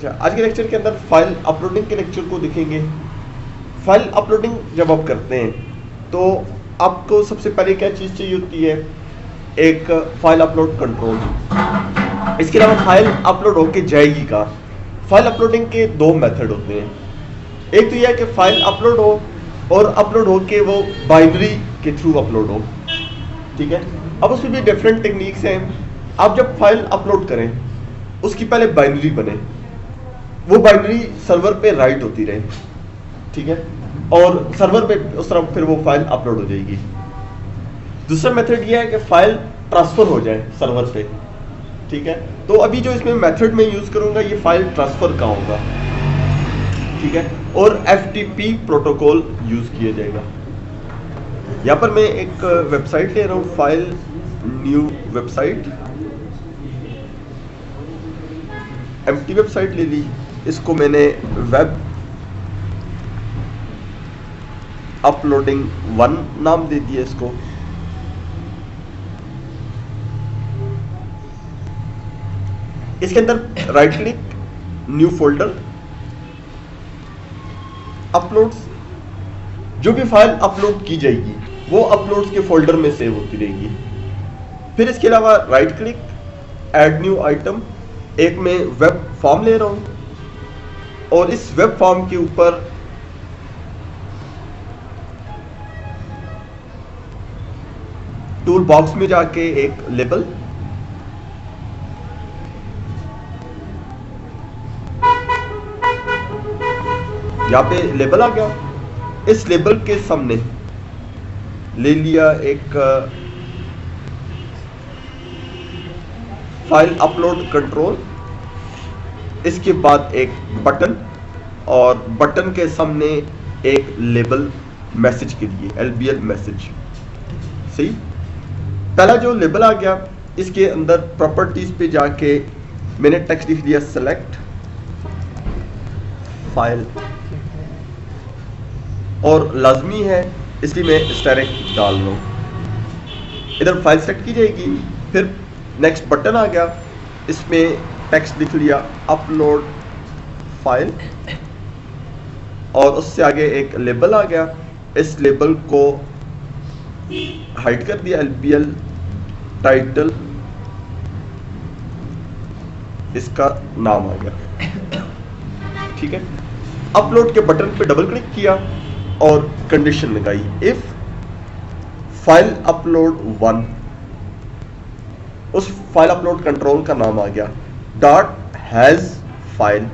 अच्छा, आज के लेक्चर के अंदर फाइल अपलोडिंग के लेक्चर को देखेंगे। फाइल अपलोडिंग जब आप करते हैं तो आपको सबसे पहले क्या चीज़ चाहिए होती है? एक फाइल अपलोड कंट्रोल। इसके अलावा फाइल अपलोड होके जाएगी कहाँ? फाइल अपलोडिंग के दो मेथड होते हैं। एक तो यह है कि फाइल अपलोड हो और अपलोड हो के वो बाइनरी के थ्रू अपलोड हो, ठीक है। अब उसमें भी डिफरेंट टेक्निक्स हैं। आप जब फाइल अपलोड करें उसकी पहले बाइनरी बने, वो बाइनरी सर्वर पे राइट होती रहे, ठीक है, और सर्वर पे उस तरफ फिर वो फाइल अपलोड हो जाएगी। दूसरा मेथड ये है कि फाइल ट्रांसफर हो जाए सर्वर पे, ठीक है। तो अभी जो इसमें मेथड में यूज करूंगा ये फाइल ट्रांसफर का होगा, ठीक है, और FTP प्रोटोकॉल यूज किया जाएगा। यहाँ पर मैं एक वेबसाइट ले रहा हूँ, file new website, empty website ले ली। इसको मैंने वेब अपलोडिंग 1 नाम दे दिया इसको। इसके अंदर right click, new folder, uploads. जो भी फाइल अपलोड की जाएगी वो अपलोड्स के फोल्डर में सेव होती रहेगी। फिर इसके अलावा right click, add new item. एक मैं वेब फॉर्म ले रहा हूं और इस वेब फॉर्म के ऊपर टूल बॉक्स में जाके एक लेबल, यहां पे लेबल आ गया। इस लेबल के सामने ले लिया एक फाइल अपलोड कंट्रोल, इसके बाद एक बटन और बटन के सामने एक लेबल मैसेज के लिए LBL मैसेज। सही, पहला जो लेबल आ गया इसके अंदर प्रॉपर्टीज पे जाके मैंने टेक्स्ट लिख दिया सेलेक्ट फाइल, और लाजमी है इसलिए मैं स्टैटिक डाल रहा हूं। इधर फाइल सेलेक्ट की जाएगी। फिर नेक्स्ट बटन आ गया, इसमें टेक्स्ट लिख लिया अपलोड फाइल, और उससे आगे एक लेबल आ गया। इस लेबल को हाइड कर दिया, LBL टाइटल इसका नाम आ गया, ठीक है। अपलोड के बटन पे डबल क्लिक किया और कंडीशन लगाई, इफ फाइल अपलोड 1, उस फाइल अपलोड कंट्रोल का नाम आ गया डॉट हैज फाइल।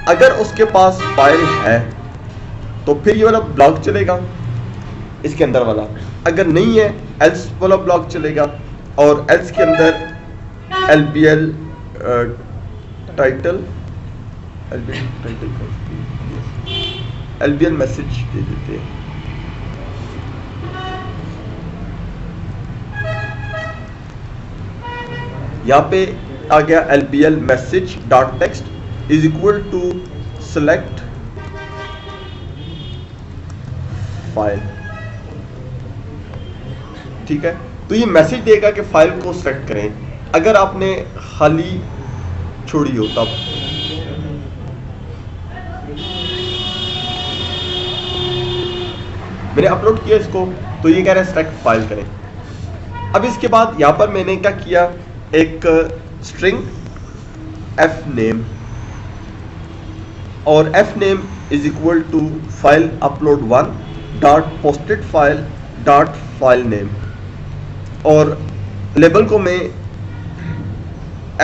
अगर उसके पास फाइल है तो फिर ये वाला ब्लॉक चलेगा, इसके अंदर वाला। अगर नहीं है एल्स वाला ब्लॉक चलेगा, और एल्स के अंदर LBL टाइटल, LBL मैसेज दे देते हैं। यहां पे आ गया LBL message dot text is equal to select file, ठीक है। तो ये मैसेज देगा कि फाइल को सेलेक्ट करें। अगर आपने खाली छोड़ी हो तब मैंने अपलोड किया इसको, तो ये कह रहा है सेलेक्ट फाइल करें। अब इसके बाद यहां पर मैंने क्या किया, एक स्ट्रिंग f नेम, और f name is equal to file upload 1 dot posted file dot file name, और लेबल को मैं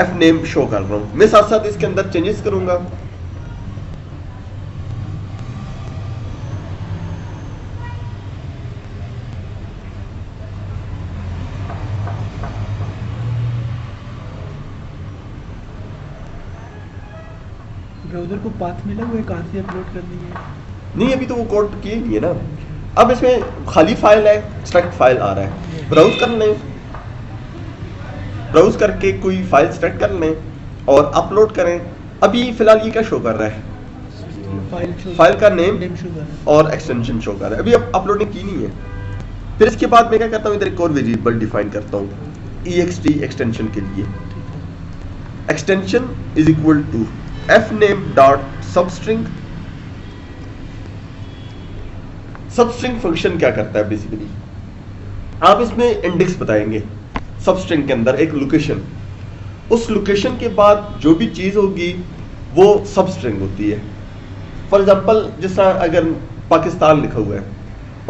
f नेम शो कर रहा हूं। मैं साथ साथ इसके अंदर चेंजेस करूंगा। ब्राउज़र को पाथ मिला हुआ है, कहाँ से अपलोड करनी है? नहीं, अभी तो वो कोड किए नहीं है ना। अब इसमें खाली फाइल है, सेलेक्ट फाइल आ रहा है, ब्राउज कर लें, ब्राउज करके कोई फाइल सेलेक्ट कर लें और अपलोड करें। अभी फिलहाल ये क्या शो कर रहा है? फाइल का नेम और एक्सटेंशन शो कर रहा है। अभी अपलोडिंग की नहीं है। फिर इसके बाद मैं क्या करता हूँ, इधर एक और वेरिएबल डिफाइन करता हूँ ext एक्सटेंशन के लिए। Extension is equal to fname dot substring. Substring function क्या करता है बेसिकली, आप इसमें इंडेक्स बताएंगे सबस्ट्रिंग के अंदर एक लोकेशन, उस लोकेशन के बाद जो भी चीज होगी वो सबस्ट्रिंग होती है। फॉर एग्जांपल जिस तरह अगर पाकिस्तान लिखा हुआ है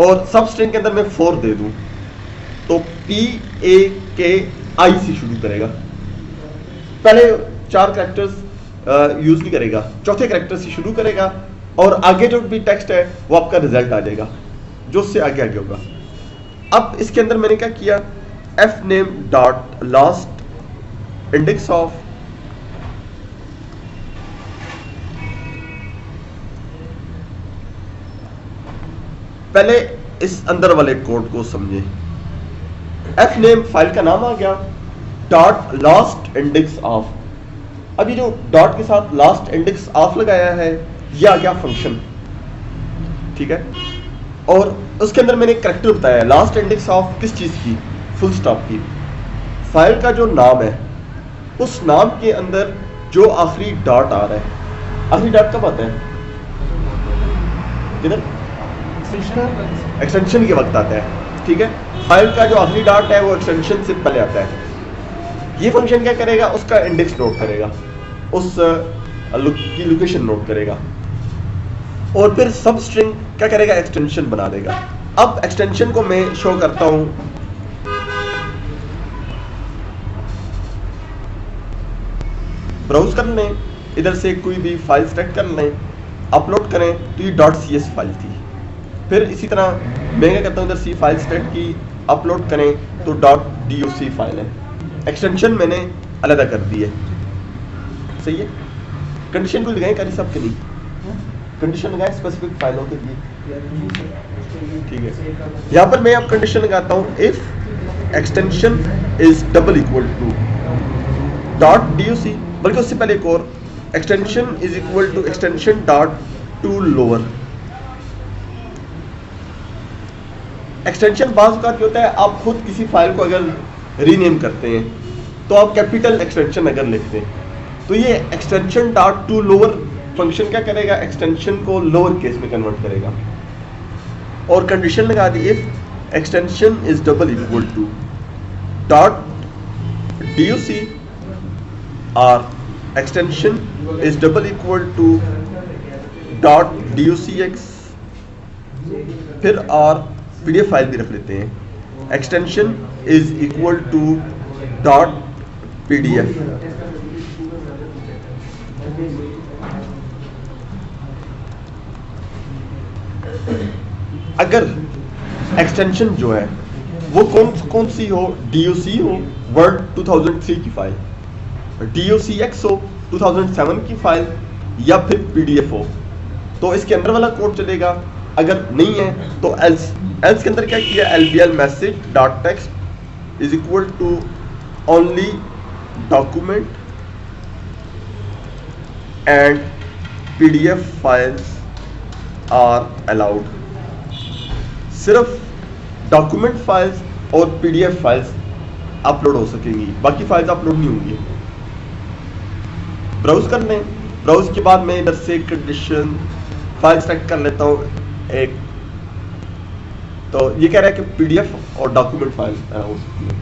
और सबस्ट्रिंग के अंदर मैं 4 दे दूं तो PAKI से शुरू करेगा, पहले 4 कैरेक्टर्स यूज नहीं करेगा, चौथे कैरेक्टर से शुरू करेगा और आगे जो भी टेक्स्ट है वो आपका रिजल्ट आ जाएगा जो उससे आगे आगे होगा। अब इसके अंदर मैंने क्या किया, fname dot last index of पहले इस अंदर वाले कोड को समझे, fname फाइल का नाम आ गया, डॉट लास्ट इंडेक्स ऑफ। अब ये जो डॉट के साथ लास्ट इंडेक्स ऑफ लगाया है ये आ गया फंक्शन, ठीक है। और उसके अंदर मैंने कैरेक्टर बताया है लास्ट इंडेक्स ऑफ किस चीज की, फुल स्टॉप की। फाइल का जो नाम है उस नाम के अंदर जो आखिरी डॉट आ रहा है, आखिरी डॉट कब आता है, किधर, एक्सटेंशन के वक्त आता है, ठीक है। फाइल का जो आखिरी डॉट है वो एक्सटेंशन से पहले आता है। ये फंक्शन क्या करेगा, उसका इंडेक्स नोट करेगा, उस की लोकेशन नोट करेगा और फिर सब स्ट्रिंग क्या करेगा, एक्सटेंशन बना देगा। अब एक्सटेंशन को मैं शो करता हूं, ब्राउज कर लें, इधर से कोई भी फाइल सेलेक्ट कर लें, अपलोड करें तो ये .cs फाइल थी। फिर इसी तरह मैं क्या करता हूं, इधर सी फाइल सेलेक्ट की, अपलोड करें तो .doc फाइल है, एक्सटेंशन मैंने अलग कर दी है, सही है। कंडीशन को लगाएं कारी साहब के लिए, कंडीशन लगाएं स्पेसिफिक फाइलों के लिए, ठीक है। यहां पर मैं अब कंडीशन लगाता हूं, if extension is double equal to .doc, बल्कि उससे पहले एक और, extension is equal to extension dot to lower. Extension बाज़ का क्या होता है, आप खुद किसी फाइल को अगर रीनेम करते हैं तो आप कैपिटल एक्सटेंशन अगर लिखते हैं तो ये extension dot to lower function क्या करेगा, एक्सटेंशन को लोअर केस में कन्वर्ट करेगा। और कंडीशन लगा दी, if extension is double equal to .doc और extension is double equal to .docx, फिर और PDF फाइल भी रख लेते हैं, extension is equal to .pdf। अगर एक्सटेंशन जो है वो कौन सी हो, DOC हो वर्ड 2003 की फाइल, DOCX हो 2007 की फाइल, या फिर PDF हो तो इसके अंदर वाला कोड चलेगा। अगर नहीं है तो एल्स के अंदर क्या किया, LBL message dot text is equal to only document and PDF files are allowed. सिर्फ डॉक्यूमेंट फाइल्स और PDF फाइल्स अपलोड हो सकेंगी, बाकी फाइल्स अपलोड नहीं होंगी। ब्राउज कर लें, ब्राउज के बाद मैं इधर से कंडीशन फाइल सेलेक्ट कर लेता हूँ एक, तो ये कह रहा है कि PDF और डॉक्यूमेंट फाइल हो सकती है।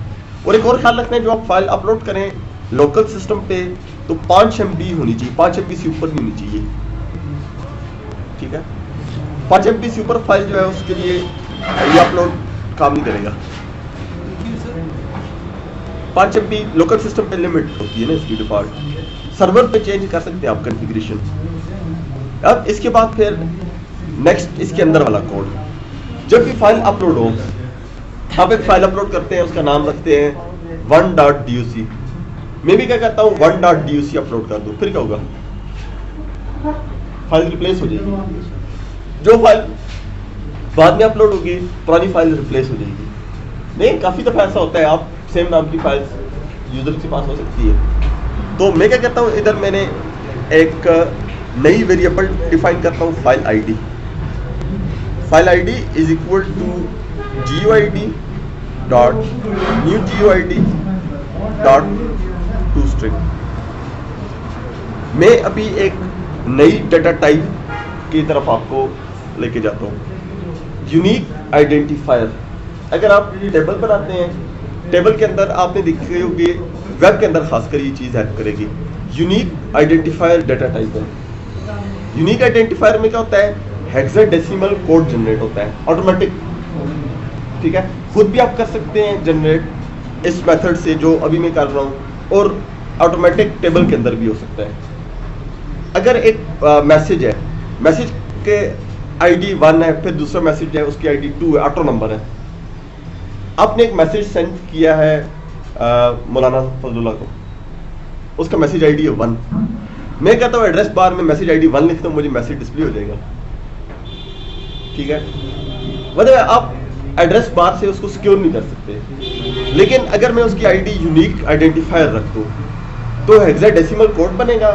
और एक और ख्याल रखना है, जो आप फाइल अपलोड करें लोकल सिस्टम पे तो 5 MB होनी चाहिए, 5 MB से ऊपर नहीं होनी चाहिए, ठीक है। 5 MB से ऊपर फाइल जो है उसके लिए ये अपलोड काम नहीं करेगा। 5 MB लोकल सिस्टम पे लिमिट होती है ना इसकी, डिफॉल्ट सर्वर पे चेंज कर सकते हैं आप कॉन्फ़िगरेशन। अब इसके बाद फिर नेक्स्ट इसके अंदर वाला कोड, जब भी फाइल अपलोड हो, आप एक फाइल अपलोड करते हैं, उसका नाम रखते हैं 1.doc। मैं भी क्या करता हूँ 1.doc अपलोड कर दूं, फिर क्या होगा, फाइल रिप्लेस हो जाएगी। जो फाइल बाद में अपलोड होगी पुरानी फाइल रिप्लेस हो जाएगी। नहीं, काफी दफा ऐसा होता है, आप सेम नाम की फाइल यूजर के पास हो सकती है। तो मैं क्या करता हूँ, इधर मैंने एक नई वेरिएबल डिफाइन करता हूँ, file ID. File ID is equal to GUID dot new GUID dot to string. मैं अभी एक नई डाटा टाइप की तरफ आपको लेके जाता हूँ, यूनिक आइडेंटिफायर। अगर आप टेबल बनाते हैं, टेबल के अंदर आपने देखी होगी, वेब के अंदर खासकर ये चीज़ हेल्प करेगी। यूनिक आइडेंटिफायर डाटा टाइप है। यूनिक आइडेंटिफायर में क्या होता है, हेक्साडेसिमल कोड जनरेट होता है ऑटोमेटिक, ठीक है। खुद भी आप कर सकते हैं जनरेट इस मेथड से जो अभी मैं कर रहा हूँ, और ऑटोमेटिक टेबल के अंदर भी हो सकता है। अगर एक मैसेज है, मैसेज के आईडी 1 है, फिर दूसरा मैसेज है उसकी आईडी 2 है, ऑटो नंबर है। आपने एक मैसेज सेंड किया है मौलाना फजलुल्लाह को, उसका मैसेज आईडी है 1। मैं कहता हूँ एड्रेस बार में मैसेज आईडी 1 लिखता हूँ, मुझे मैसेज डिस्प्ले हो जाएगा, ठीक है। मतलब आप एड्रेस बार से उसको सिक्योर नहीं कर सकते। लेकिन अगर मैं उसकी आईडी यूनिक आइडेंटिफायर रख दूं तो हेक्साडेसिमल कोड बनेगा,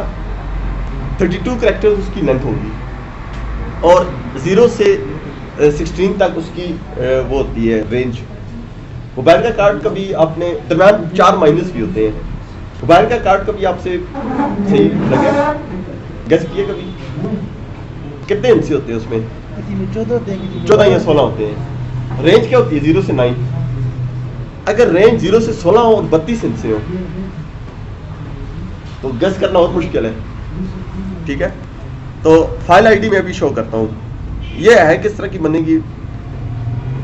32 कैरेक्टर्स उसकी लेंथ होगी, और 0 से 16 तक उसकी वो होती है रेंज। मोबाइल का कार्ड कभी आपने दरम्यान 4 माइनस भी होते हैं। मोबाइल का कार्ड कभी आपसे सही लगे, गेस किए कभी कितने इंच होते हैं उसमें? 14 या 16 होते हैं। रेंज क्या होती है? 0 से 9। अगर रेंज 0 से 16 हो और 32 इंच से हो तो गेस करना बहुत मुश्किल है, ठीक है। तो फाइल आईडी में अभी शो करता हूं, यह है किस तरह की बनेगी।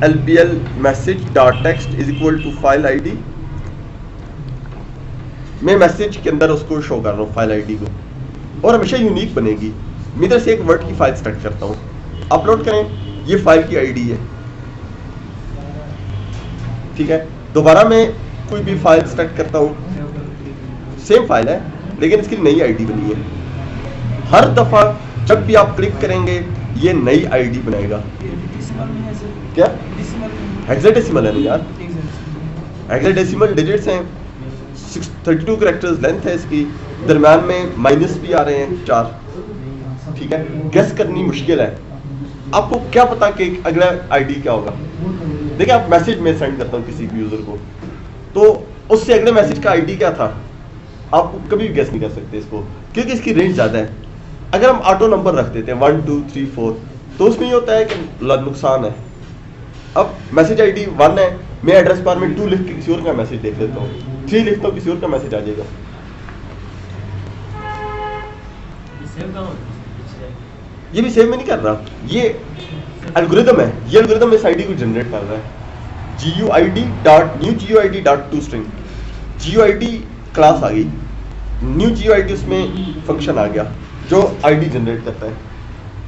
lpl message dot text is equal to file ID. मैं मैसेज के अंदर उसको शो कर रहा हूँ फाइल आईडी को, और हमेशा यूनिक बनेगी। मैं इधर से एक वर्ड की फाइल सेलेक्ट करता हूँ, अपलोड करें, ये फाइल की आईडी है, ठीक है। दोबारा मैं कोई भी फाइल सेलेक्ट करता हूँ, सेम फाइल है लेकिन इसकी नई आईडी बनी है। हर दफा जब भी आप क्लिक करेंगे ये नई आईडी बनाएगा। क्या हेक्साडेसिमल है ना यार, हेक्साडेसिमल डिजिट्स हैं, 32 कैरेक्टर्स लेंथ है इसकी, दरम्यान में माइनस भी आ रहे हैं 4, ठीक है। गेस करनी मुश्किल है। आपको क्या पता कि अगला आईडी क्या होगा। देखिए आप मैसेज में सेंड करता हूँ किसी भी यूजर को, तो उससे अगले मैसेज का आईडी क्या था आप कभी भी गेस नहीं कर सकते इसको, क्योंकि इसकी रेंज ज्यादा है। अगर हम ऑटो नंबर रख देते हैं 1 2 3 4 तो उसमें ये होता है कि नुकसान है। अब मैसेज आईडी 1 है, मैं एड्रेस बार में 2 लिख के किसी और का मैसेज देख लेता हूँ, 3 लिखता हूँ, किसी और का मैसेज आ जाएगा। ये भी सेव में नहीं कर रहा, ये एल्गोरिदम है, ये एल्गोरिदम इस आईडी को जनरेट कर रहा है। guid.new.guid.toString, guid क्लास आ गई, न्यू guid उसमें फंक्शन आ गया जो आईडी जनरेट करता है,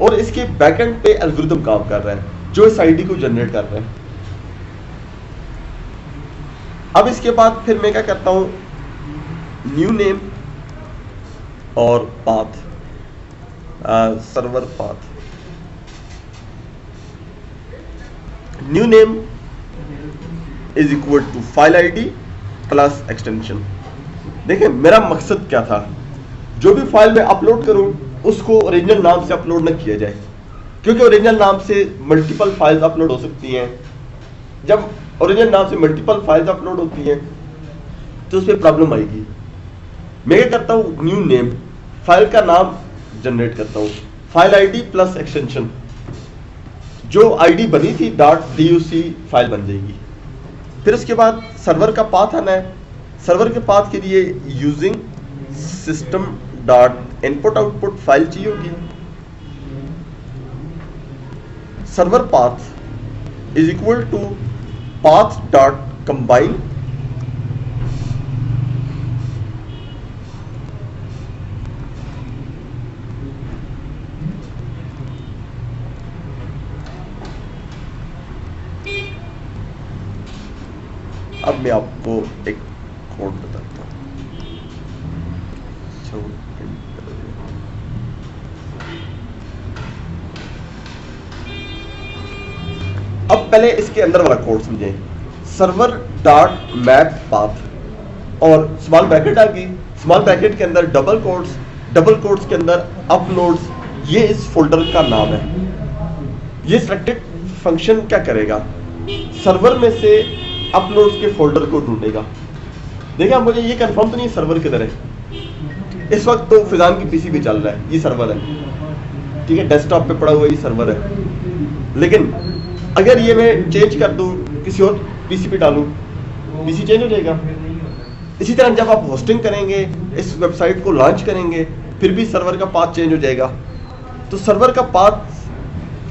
और इसके बैकएंड पे एल्गोरिदम काम कर रहा है जो इस आईडी को जनरेट कर रहा है। अब इसके बाद फिर मैं क्या करता हूं, न्यू नेम और path, server path. New name is equal to file ID plus extension. देखिए मेरा मकसद क्या था, जो भी फाइल मैं अपलोड करूं उसको ओरिजिनल नाम से अपलोड न किया जाए, क्योंकि ओरिजिनल नाम से मल्टीपल फाइल्स अपलोड हो सकती हैं। जब ओरिजिनल नाम से मल्टीपल फाइल्स अपलोड होती हैं तो उसमें प्रॉब्लम आएगी। मैं क्या करता हूं, न्यू नेम, फाइल का नाम जनरेट करता हूं, फाइल आईडी प्लस एक्सटेंशन, जो आईडी बनी थी .doc फाइल बन जाएगी। फिर उसके बाद सर्वर का पाथ आना है। सर्वर के पाथ के लिए using system dot input output file चाहिए होगी। Server path is equal to path dot combine अब मैं आपको एक कोड बताता हूँ। अब पहले इसके अंदर वाला कोड समझें। सर्वर डॉट मैप पाथ और स्मॉल ब्रैकेट आ गई, स्मॉल ब्रैकेट के अंदर डबल कोट्स, डबल कोट्स के अंदर अपलोड्स, ये इस फोल्डर का नाम है। ये सिलेक्टेड फंक्शन क्या करेगा, सर्वर में से अपलोड्स के फोल्डर को ढूंढेगा। देखिए अब मुझे ये कंफर्म तो नहीं सर्वर किधर है, इस वक्त तो फिजान की पीसी भी चल रहा है, ये सर्वर है, ठीक है, डेस्कटॉप पे पड़ा हुआ ये सर्वर है। लेकिन अगर ये मैं चेंज कर दूं, किसी और पीसी पे डालूं, पीसी चेंज हो जाएगा। इसी तरह जब आप होस्टिंग करेंगे, इस वेबसाइट को लॉन्च करेंगे, फिर भी सर्वर का पाथ चेंज हो जाएगा। तो सर्वर का पाथ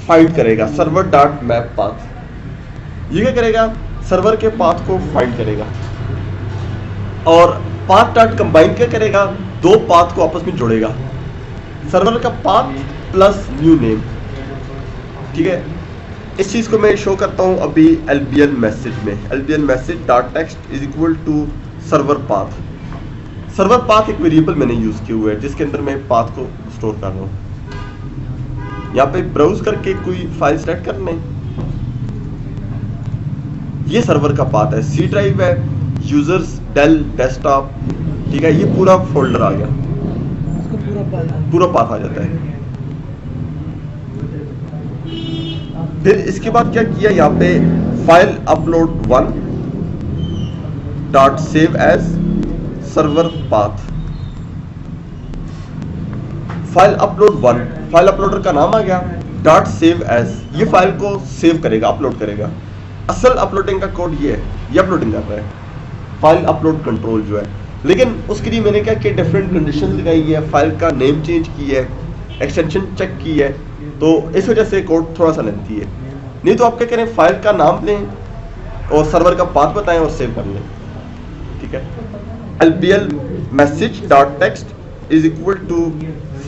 फाइंड करेगा, सर्वर डॉट मैप पाथ। ये क्या करेगा, सर्वर के पाथ को फाइंड करेगा और पाथ डॉट कंबाइन क्या करेगा, दो पाथ को आपस में जोड़ेगा, सर्वर का पाथ प्लस न्यू नेम, ठीक है। इस चीज को मैं शो करता हूं अभी LBL मैसेज में, LBL message dot text is equal to server path. Server path एक वेरिएबल मैंने यूज किया हुआ है जिसके अंदर मैं पाथ को स्टोर कर रहा हूं। यहाँ पे ब्राउज करके कोई फाइल सेलेक्ट कर लें, ये सर्वर का पाथ है, सी ड्राइव है, यूजर्स, डेल, डेस्कटॉप, ठीक है, ये पूरा फोल्डर आ गया, पूरा पाथ आ जाता है। फिर इसके बाद क्या किया, यहाँ पे file upload 1 dot save as server path. File upload 1, file uploader का नाम आ गया, डॉट सेव एज, ये फाइल को सेव करेगा, अपलोड करेगा। असल अपलोडिंग का कोड ये है, ये अपलोडिंग कर रहा है, फाइल अपलोड कंट्रोल जो है। लेकिन उसके लिए मैंने क्या किया, डिफरेंट कंडीशन लगाई है, फाइल का नेम चेंज की है, एक्सटेंशन चेक की है, तो इस वजह से कोड थोड़ा सा लेंथी है। नहीं तो आप क्या करें, फाइल का नाम लें और सर्वर का पाथ बताएं और सेव कर लें, ठीक है। LBL message dot text is equal to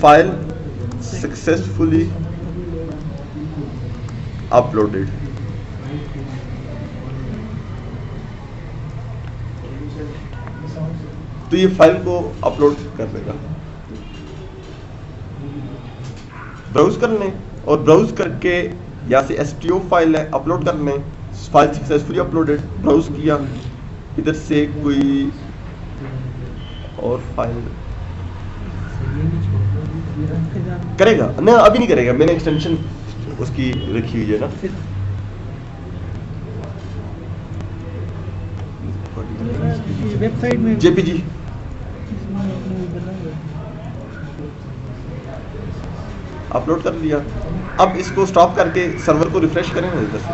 file successfully uploaded. तो ये फाइल को अपलोड कर देगा। ब्राउज कर लें और ब्राउज करके यहाँ से STO फाइल है, अपलोड कर लें, फाइल सक्सेसफुली अपलोडेड। ब्राउज किया, इधर से कोई और फाइल करेगा ना, अभी नहीं करेगा, मैंने एक्सटेंशन उसकी रखी हुई है ना। वेबसाइट में JPG अपलोड कर लिया। अब इसको स्टॉप करके सर्वर को रिफ्रेश करें ना इधर से,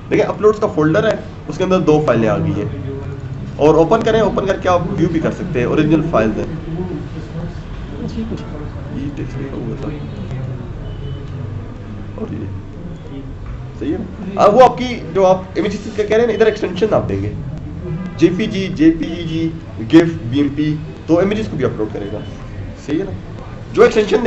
देखिए अपलोड्स का फोल्डर है, उसके अंदर 2 फाइलें आ गई हैं और ओपन करें, ओपन करके आप व्यू भी कर सकते हैं, ओरिजिनल फाइल्स हैं। ये टेक्स्ट लिखा हुआ था और ये सही है ना। अब वो आपकी जो आप इमेजेस का कह रहे हैं ना, इधर एक्सटेंशन आप देंगे JPG, JPEG, GIF, BMP, तो इमेजेस को भी अपलोड करेगा, सही है ना। जो एक्सटेंशन